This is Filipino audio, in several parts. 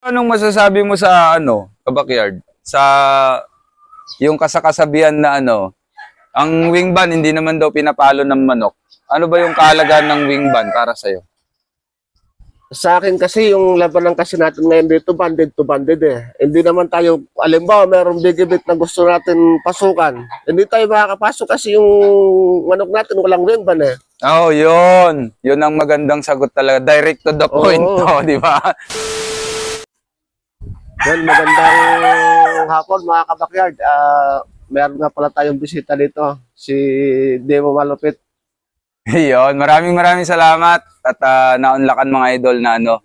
Anong masasabi mo sa kabakyard? Sa yung kasakasabihan na ang wing ban hindi naman daw pinapalo ng manok. Ano ba yung kahalagahan ng wing ban para sa'yo? Sa akin kasi yung labanan kasi natin ngayon dito, banded to banded eh. Hindi naman tayo, alimbawa, merong bigibit na gusto natin pasukan. Hindi tayo makakapasok kasi yung manok natin walang wing ban eh. Oh, yun. Yun ang magandang sagot talaga. Direct to the point, Oo. di ba? Yan, magandang hapon mga kabakyard. Meron nga pala tayong bisita dito, si Demo Malupit. Yun, maraming salamat at naunlakan mga idol na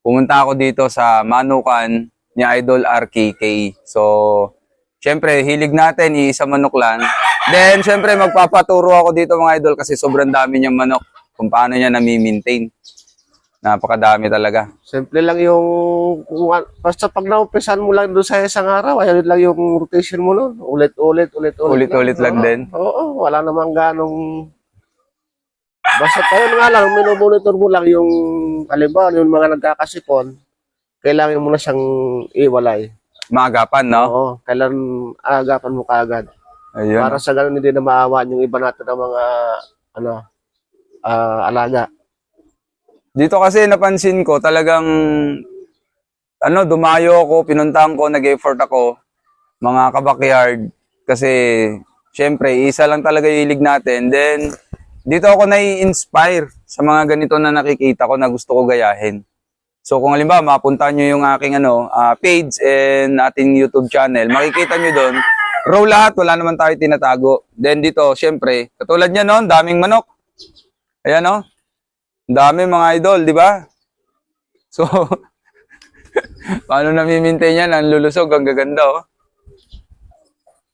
pumunta ako dito sa Manukan ni Idol RKK. So, syempre, hilig natin, iisa manok lang. Then, syempre, magpapaturo ako dito mga idol kasi sobrang dami niyang manok kung paano niya nami-maintain. Napakadami talaga. Simple lang yung, basta pag naumpisan mo lang doon sa isang araw, ayun lang yung rotation mo nun. Ulit-ulit Ulit-ulit lang din. Oo, wala namang ganong. Basta tayo nga lang, minumonitor mo lang yung, halimbawa, yung mga nagkakasipon, kailangan mo na siyang iwalay. Maagapan, no? Oo, kailangan agapan mo kaagad. Ayun. Para sa ganun hindi na maawaan yung iba natin ng mga, alaga. Dito kasi napansin ko talagang dumayo ako, pinuntahan ko, nag-effort ako, mga kabakyard, kasi syempre, isa lang talaga yung hilig natin. Then, dito ako nai-inspire sa mga ganito na nakikita ko na gusto ko gayahin. So kung halimbawa mapunta nyo yung aking page and ating YouTube channel, makikita nyo doon, raw lahat, wala naman tayo tinatago. Then dito, syempre, katulad niya noon, daming manok. Ayan dami mga idol, di ba? So, paano nami-maintain yan? Ang lulusog, ang gaganda, oh.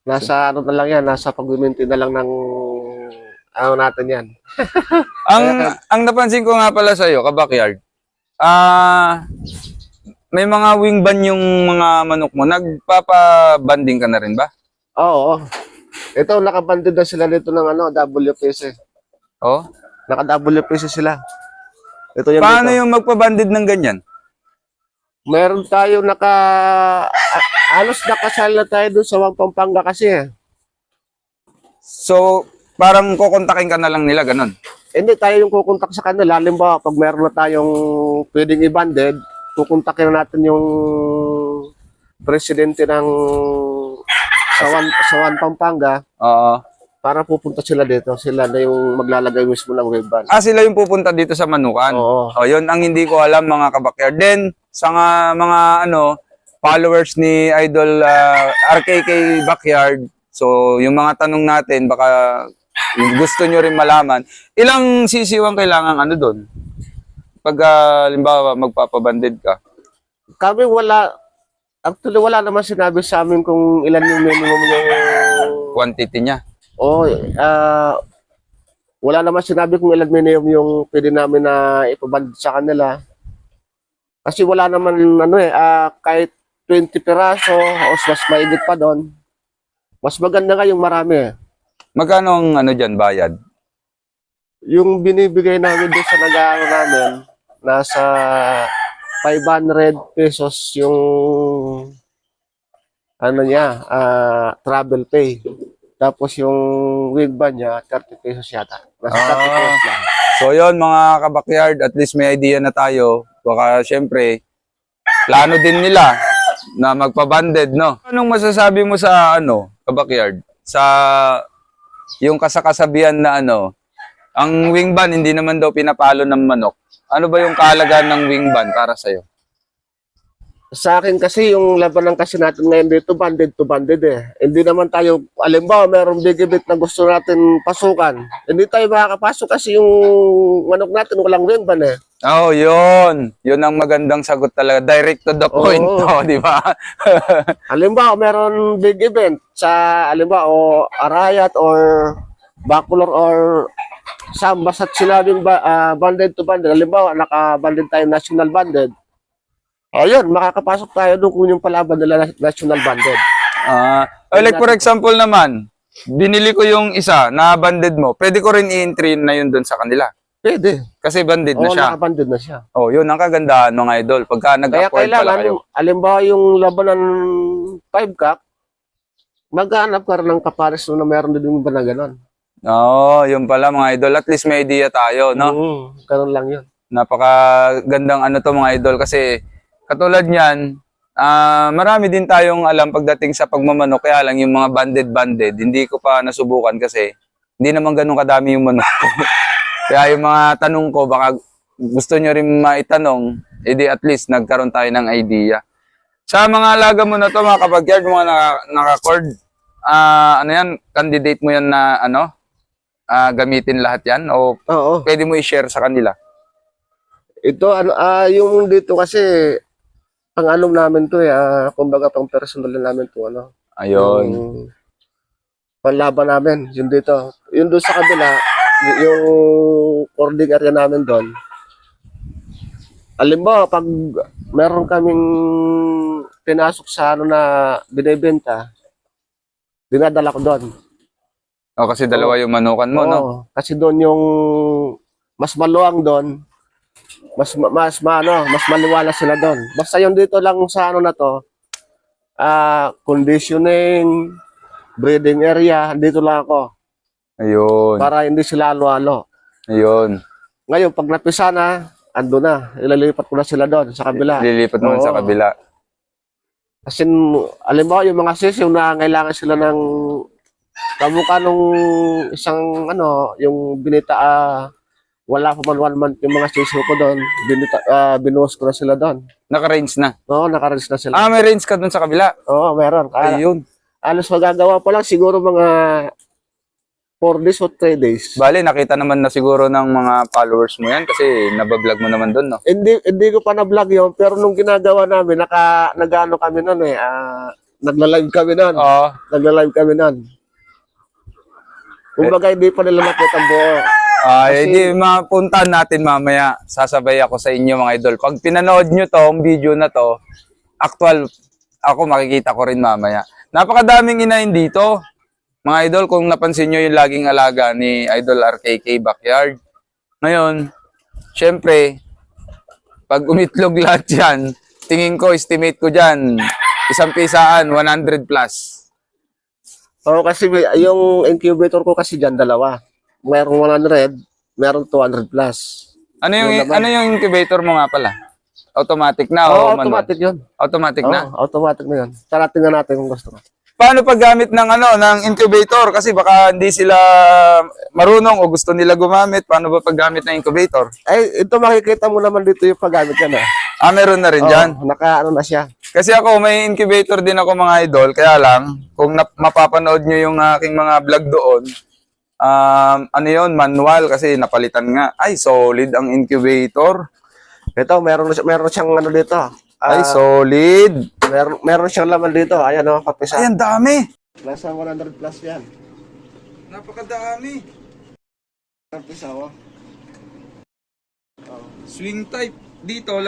Nasa na lang yan, nasa pag-maintain na lang ng natin yan. ang napansin ko nga pala sa'yo, kabakyard, may mga wing ban yung mga manok mo. Nagpapabanding ka na rin ba? Oo. Ito, nakabanded na sila dito ng WPC. Oh? Naka-WPC sila. Ito yung Paano dito. yung magpabandid ng ganyan? Meron tayo halos nakasal na tayo doon sa Wang Pampanga kasi eh. So, parang kukontakin ka na lang nila, ganun. Hindi tayo yung kukontak sa kanila. Halimbawa, pag meron na tayong pwedeng i-banded, kukontakin na natin yung presidente ng Sawan Pampanga Oo. para pupunta sila dito. Sila na yung maglalagay mismo ng wave ban. Sila yung pupunta dito sa Manukan. Oo. O, yun ang hindi ko alam mga kabakyard. Then, sa mga followers ni Idol RKK Backyard, so yung mga tanong natin, baka gusto nyo rin malaman, ilang sisiwang kailangan doon? Pag, limbawa, magpapabanded ka. Kami actually wala naman sinabi sa amin kung ilan yung minimum yung Quantity niya. wala naman sinabi kung ilan minimum yung pwede namin na ipabanded sa kanila. Kasi wala naman kahit 20 piraso o mas maigit pa doon. Mas maganda nga yung marami. Magkano ang dyan, bayad? Yung binibigay namin doon sa nag-aaral namin, nasa 500 pesos yung travel pay. Tapos yung wig ban niya, 30 pesos yata. Nasa 30 pesos lang. So yun mga kabakyard, at least may idea na tayo. Baka syempre, plano din nila na magpabanded, no? Anong masasabi mo sa kabakyard? Sa yung kasakasabihan na ang wing ban hindi naman daw pinapalo ng manok. Ano ba yung kahalagahan ng wing ban para sa'yo? Sa akin kasi yung labanan kasi natin ngayon dito, banded to banded eh. Hindi naman tayo, alimbawa, merong bigibit na gusto natin pasukan. Hindi tayo makakapasok kasi yung manok natin walang wing ban eh. Oh, yun. Yun ang magandang sagot talaga. Direct to the point, di ba? Halimbawa, meron big event sa, halimbawa, o Arayat or Bacolor or Sam, basta't sinabing banded to banded. Halimbawa, naka-banded tayo national banded. Ayun, makakapasok tayo doon kung yung palaban nila national banded. Like for example naman, binili ko yung isa na banded mo. Pwede ko rin i-entry na yun doon sa kanila. Pwede. Kasi banded na Oo, siya. nakabanded na siya. Oh, yun ang kagandahan mga idol. Pagka Kaya nag-afford pala kayo. kailangan, alimbawa yung labanan 5 cup, maghanap ka rin ng kapares na meron din yung ba na gano'n. Oo, yun pala mga idol. At least may idea tayo, no? Ganun lang yun. Napakagandang ano to mga idol kasi katulad niyan, marami din tayong alam pagdating sa pagmamanok. Kaya lang yung mga banded, hindi ko pa nasubukan kasi hindi naman ganun kadami yung manok ko. Kaya yung mga tanong ko, baka gusto nyo rin maitanong, edi at least nagkaroon tayo ng idea. Sa mga alaga mo na to, mga kabagyard, mga naka-cord, ano yan, candidate mo yan na ano, gamitin lahat yan? O Oo. pwede mo i-share sa kanila? Ito, yung dito kasi, pang-anom namin to kumbaga pang personal namin to, Ayun. yung panlaban namin, yun dito. Yun doon sa kabila, yung cording area namin doon. Alimbawa, pag meron kaming pinasok sa na binibenta, dinadala ko doon. O kasi dalawa yung manukan mo, no? Oo, kasi doon yung mas maluwang doon, mas maliwala sila doon. Basta yung dito lang sa na to, conditioning, breeding area, dito lang ako. Ayun. Para hindi sila halo-halo. Ayun. Ngayon, pag napisa na, ando na. Ililipat ko na sila doon, sa kabila. Lilipat naman sa Oo. kabila. Kasi, alimbawa, yung mga sis, yung nangailangan sila ng kamukha nung isang, yung binita, wala pa man 1 month yung mga sis ko doon. Binuhos ko na sila doon. Naka-range na. Oo, nakarange na sila. May range ka dun sa kabila. Oo, meron. Ayun. Alos magagawa pa lang, siguro mga 4 days o 3 days. Bale, nakita naman na siguro ng mga followers mo yan kasi nabablog mo naman dun, no? Hindi ko pa na-vlog yun, pero nung ginagawa namin, nag-ano kami nun nagla-live kami nun. Oo. Nagla-live kami nun. Kumbaga, hindi pa nila nakita ang buo. Hindi, mapuntahan natin mamaya. Sasabay ako sa inyo mga idol. Pag pinanood nyo to, ang video na to, actual, ako makikita ko rin mamaya. Napakadaming inahin dito. Mga idol, kung napansin nyo yung laging alaga ni Idol RKK Backyard. Ngayon, syempre, pag umitlog lahat yan, tingin ko, estimate ko dyan, isang pisaan, 100 plus. Oo, kasi yung incubator ko kasi dyan, dalawa. Merong 100, merong 200 plus. Ano yung incubator mo nga pala? Automatic na Oo, o manual? automatic yun. Automatic na? Oo, automatic na yun. Tara, tingnan natin kung gusto ko. Paano paggamit ng incubator? Kasi baka hindi sila marunong o gusto nila gumamit. Paano ba paggamit ng incubator? Ay, ito makikita mo naman dito yung paggamit yan. Meron na rin dyan. Naka-ano na siya. Kasi ako, may incubator din ako mga idol. Kaya lang, kung mapapanood nyo yung aking mga vlog doon, ano yun, manual kasi napalitan nga. Ay, solid ang incubator. Ito, meron siyang ano dito. Ay, solid. Meron siyang laman dito. Ayan kapisa. Ay, ang dami. Nasa 100 plus yan. Napakadami. Kapisa, Swing type. Dito,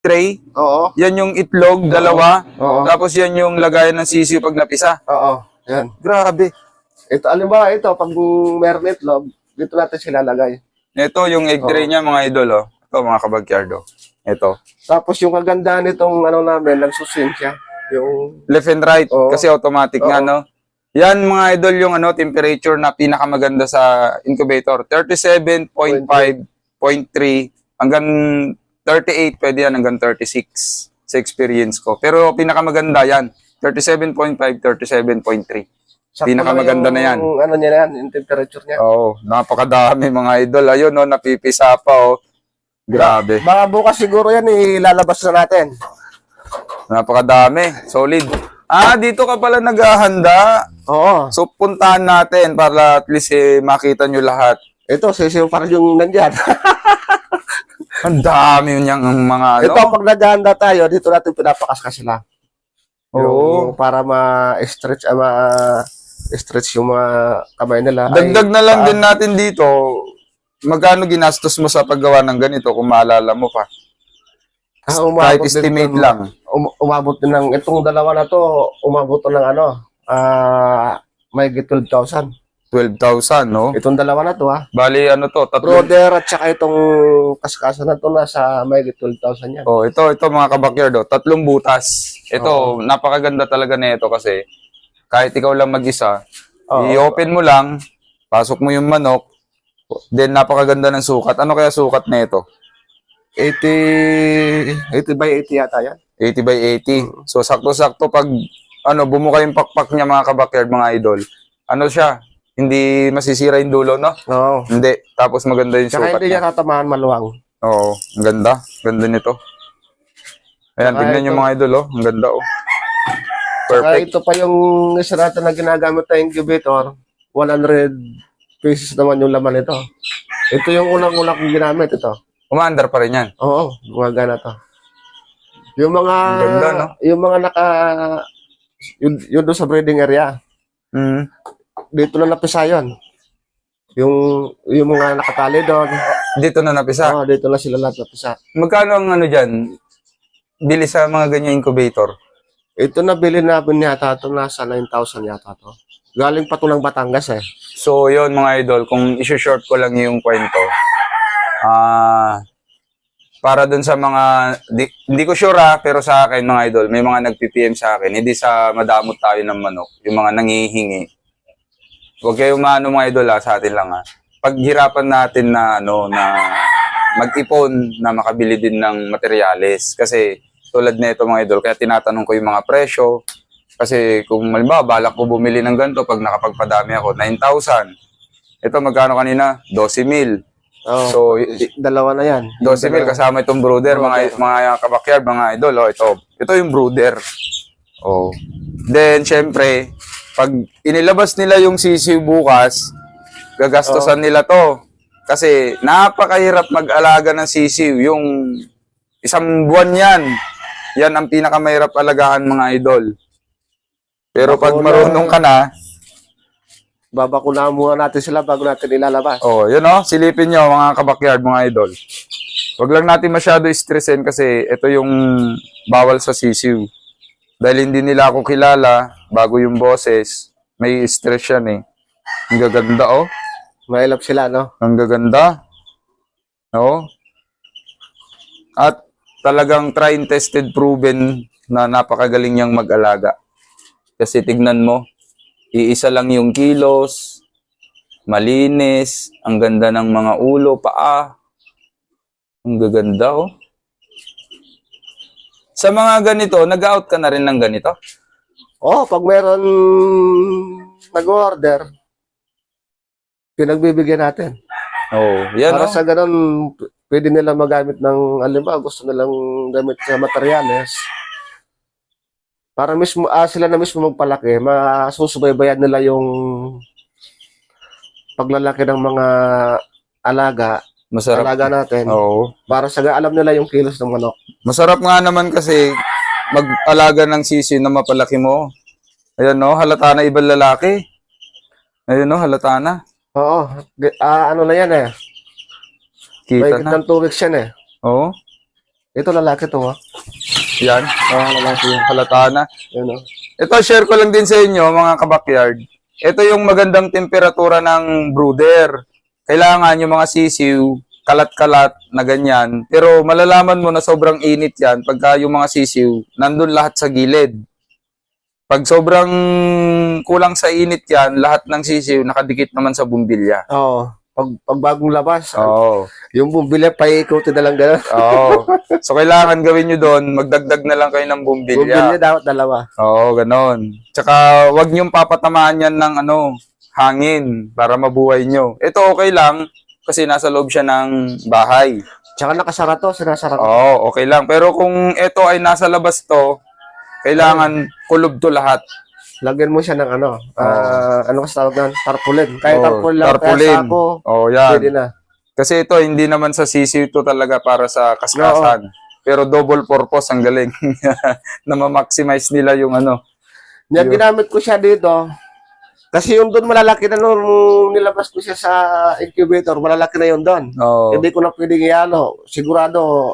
tray. Oo. Yan yung itlog, dalawa. Oo. Tapos yan yung lagayan ng sisiw pag napisa. Oo. Yan. Grabe. Ito, alimbawa, pag meron itlog, dito natin sila lagay. Ito yung egg tray niya mga idol. Oh. Ito mga kabagyardo. Ito. Tapos yung kagandahan nitong namin, nagsuswing siya. Yung, Left and right. Oo. Kasi automatic nga, Oo. no? Yan mga idol yung temperature na pinakamaganda sa incubator. 37.5, 0.3, hanggang 38, pwede yan hanggang 36 sa experience ko. Pero pinakamaganda yan. 37.5, 37.3. Pinakamaganda na yan. Yung ano niya yan, yung temperature niya. Oo, napakadami mga idol. Ayun, no, napipisa pa, oh. Grabe. Baka bukas siguro yan, ilalabas na natin. Napakadami. Solid. Dito ka pala naghahanda. Oo. So, puntahan natin para at least makita nyo lahat. Ito, sisiw para yung nandyan. Ang dami yun yung mga ano. Ito, pag naghahanda tayo, dito natin pinapakas ka sila. Oo. Yung para ma-stretch, stretch yung mga kamay nila. Dagdag na lang din natin dito, magkano ginastos mo sa paggawa ng ganito kung maalala mo pa? Kahit estimate lang. Umabot din itong dalawa na to, umabot to ng may 12,000. 12,000, no? Itong dalawa na to ha. Bali, ano to, tatlong... Brother at saka itong kaskasa na to nasa may 12,000 yan. Oh, ito mga kabakyard, oh, tatlong butas. Ito, napakaganda talaga nito kasi kahit ikaw lang mag-isa, Oo. i-open mo lang, pasok mo yung manok, then napakaganda ng sukat. Ano kaya sukat nito? 80 by 80 yata yan. 80 by 80. So, sakto-sakto pag bumuka yung pakpak niya mga kabakyard, mga idol. Ano siya? Hindi masisira yung dulo, no? Oo. Hindi. Tapos maganda yung Tsaka sukat hindi niya. niya tatamaan maluwang. Oo, ang ganda. Ganda nito. Ayan, Saka tignan nyo ito- mga idol, oh. Ang ganda, oh. Saka Perfect. ito pa yung isa natin na ginagamit na incubator. 100 pieces naman yung laman nito. Ito yung unang-unang kong ginamit ito. Umaandar pa rin yan. Oo, gumagana to. Yung mga Ang ganda, no? yung mga yun doon sa breeding area. Mm. Dito na napisa yun. Yung mga nakatali doon. Dito na napisa. Oo, dito na sila lahat napisa. Magkano ang ano dyan? Bili sa mga ganyan incubator? Ito na bilhin namin yata ito nasa 9,000 yata to. Galing pa to ng Batangas eh. So, yun mga idol, kung isi-short ko lang yung kwento, para dun sa mga, hindi ko sure pero sa akin mga idol, may mga nag-PPM sa akin, hindi sa madamot tayo ng manok, yung mga nangihingi. Huwag kayong mga idol sa atin lang Paghirapan natin na mag-ipon na makabili din ng materyales. Kasi tulad na ito mga idol, kaya tinatanong ko yung mga presyo. Kasi kung malimbawa, balak ko bumili ng ganito, pag nakapagpadami ako, 9,000. Ito magkano kanina? 12,000. Oo. So, Dalawa na yan. 12,000 kasama itong brooder, mga kabakyard, mga idol. Oh, ito yung brooder. Oh. Then, syempre, pag inilabas nila yung sisiw bukas, gagastosan nila to. Kasi napakahirap mag-alaga ng sisiw. Yung isang buwan yan. Yan ang pinakamahirap alagaan mga idol. Pero pag marunong ka na, Babakunahan muna natin sila bago natin ilalabas. oh, yun silipin nyo mga kabakyard, mga idol. Huwag lang natin masyado stressin kasi ito yung bawal sa sisiw. Dahil hindi nila ako kilala, bago yung boses, may stress yan eh. Ang gaganda Mailap sila, no? Ang gaganda. No? At talagang tried, tested, proven na napakagaling niyang mag-alaga. Kasi tignan mo, iisa lang yung kilos, malinis, ang ganda ng mga ulo, paa. Ang gaganda, Sa mga ganito, nag-out ka na rin ng ganito? Pag meron nag-order, pinagbibigyan natin. Yan Para sa ganun, pwede nila magamit ng, alimba, gusto nilang gamit sa materyales. Para mismo, sila na mismo magpalaki, masusubaybayan nila yung paglalaki ng mga alaga Masarap. natin. Oo. Para sa alam nila yung kilos ng manok. Masarap nga naman kasi mag-alaga ng sisi na mapalaki mo. Ayan halata na ibang lalaki. Ayun halata na. Oo, ano na yan eh. Kita May na. ng 2 weeks yan eh. Oo. Ito lalaki to Yan. lalaki yan. Halata na. Yun, Ito, share ko lang din sa inyo, mga kabakyard. Ito yung magandang temperatura ng brooder. Kailangan yung mga sisiw, kalat-kalat na ganyan. Pero malalaman mo na sobrang init yan pagka yung mga sisiw, nandun lahat sa gilid. Pag sobrang kulang sa init yan, lahat ng sisiw nakadikit naman sa bumbilya. Oo. Pag bagong labas, Oo. yung bumbilya, paikuti na lang gano'n. Oo. So, kailangan gawin nyo doon, magdagdag na lang kayo ng Bumbilya dapat dalawa. Oo, ganon. Tsaka, wag niyong papatamaan yan ng hangin para mabuhay nyo. Ito okay lang kasi nasa loob siya ng bahay. Tsaka nakasara to, sinasara to. Oo, okay lang. Pero kung ito ay nasa labas to, kailangan kulob to lahat. Lagyan mo siya ng ano kasi tawag na? Tarpaulin. Kahit tarpaulin lang, tarpaulin. kaya sako, Oo, yan. pwede na. Kasi ito, hindi naman sa sisiw to talaga para sa kaskasan. Pero double purpose, ang galing. Na ma-maximize nila yung Yan, ginamit ko siya dito. Kasi yung doon malalaki na nung nilabas ko siya sa incubator, malalaki na yun doon. Oo. Hindi ko na pwedeng ialo. Sigurado,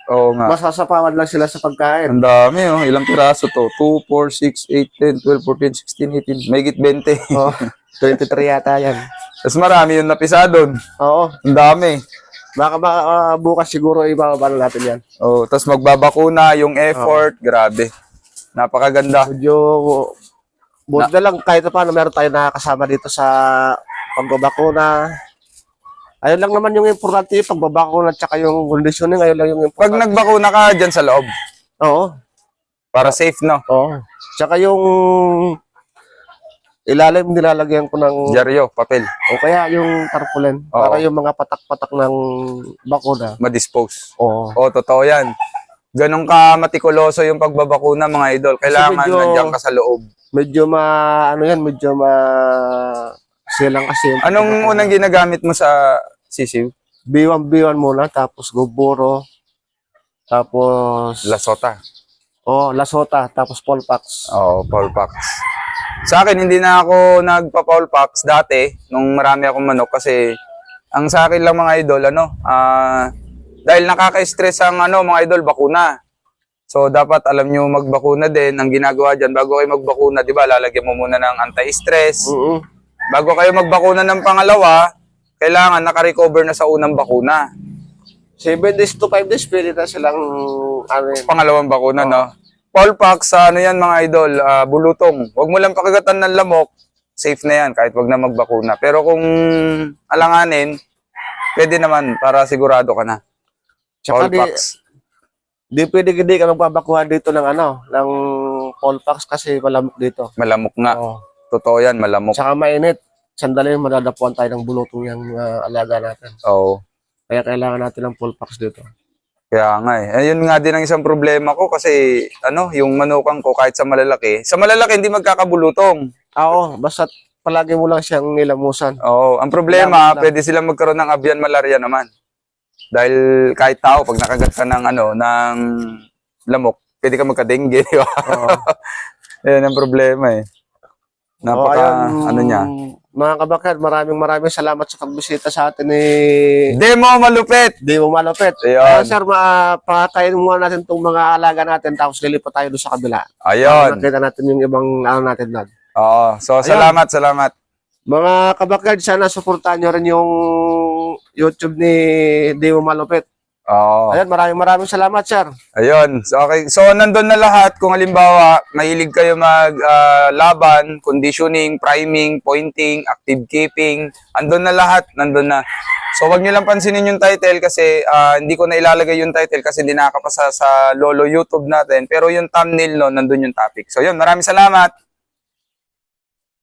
Oo nga. Masasapawan lang sila sa pagkain. Ang dami, oh. Ilang piraso to? 2, 4, 6, 8, 10, 12, 14, 16, 18. May 20. Oh, 23 yata yan. Tapos marami yung napisa doon. Oo. Ang dami. Baka bukas siguro ibababa na natin yan. Oh, tapos magbabakuna, yung effort, grabe. Napakaganda. Medyo buti na lang kahit paano meron tayo nakakasama dito sa pagbabakuna. Ayun lang naman yung importante, yung pagbabakuna at saka yung conditioning, ayun lang yung Pag importante. nagbakuna ka dyan sa loob, Oo. para safe, no? Oo. Tsaka yung ilalim nilalagyan ko ng Dyaryo, papel, o kaya yung tarpaulin Oo. para yung mga patak-patak ng bakuna. madispose. Oo. Oo, totoo yan. Ganun ka matikuloso yung pagbabakuna, mga idol. Kailangan medyo- nandiyan ka sa loob. Medyo silang kasi yung Anong unang ginagamit mo sa sisiw? B1 muna, tapos guburo, tapos Lasota. lasota, tapos polpax. Oo, Paul Pax. Sa akin, hindi na ako nagpa-Paul Pax dati, nung marami akong manok, kasi ang sa akin lang mga idol, dahil nakaka-stress ang mga idol, bakuna. So, dapat alam nyo magbakuna din. Ang ginagawa dyan, bago kayo magbakuna, di ba, lalagyan mo muna ng anti-stress. Bago kayo magbakuna ng pangalawa, kailangan naka-recover na sa unang bakuna. 7 days to 5 days, pwede na silang Pangalawang bakuna, no? Paul Pax, yan mga idol, bulutong. Huwag mo lang pakagatan ng lamok, safe na yan, kahit wag na magbakuna. Pero kung alanganin, pwede naman para sigurado ka na. Tsaka Paul Pax. di pwede hindi ka magbabakuhan dito ng polpax kasi malamok dito. Malamok nga. Oo. Totoo yan, malamok. Tsaka mainit. Sandali madadapuan tayo ng bulutong yung alaga natin. Oo. Kaya kailangan natin ng polpax dito. Kaya nga eh. Ayun nga din ang isang problema ko kasi yung manukan ko kahit sa malalaki hindi magkakabulutong. Oo, basta palagi mo lang siyang nilamusan. Oo. Ang problema, Lamok lang. pwede silang magkaroon ng avian malaria naman. Dahil kahit tao, pag nakagat ka ng ng lamok, pwede ka magka-dengue, di ba? Oo. Yan ang problema eh. Napaka, niya. Mga kabakad, maraming salamat sa pagbisita sa atin ni Demo malupit! Demo Malupit. Ayun. Sir, patayin muna natin itong mga alaga natin tapos lilipat tayo doon sa kabila. Ayun. Nakita natin yung ibang natin na. Oo. So, Ayun. salamat. Mga kabakad, sana suportahan nyo rin yung YouTube ni Demo Malupit. Oo. Ayun, maraming salamat, sir. Ayun. So, okay. So, nandun na lahat. Kung halimbawa, mahilig kayo laban, conditioning, priming, pointing, active keeping, andun na lahat. Nandun na. So, wag nyo lang pansinin yung title kasi hindi ko na ilalagay yung title kasi hindi nakakapasa sa Lolo YouTube natin. Pero yung thumbnail, nandun yung topic. So, yun. Maraming salamat.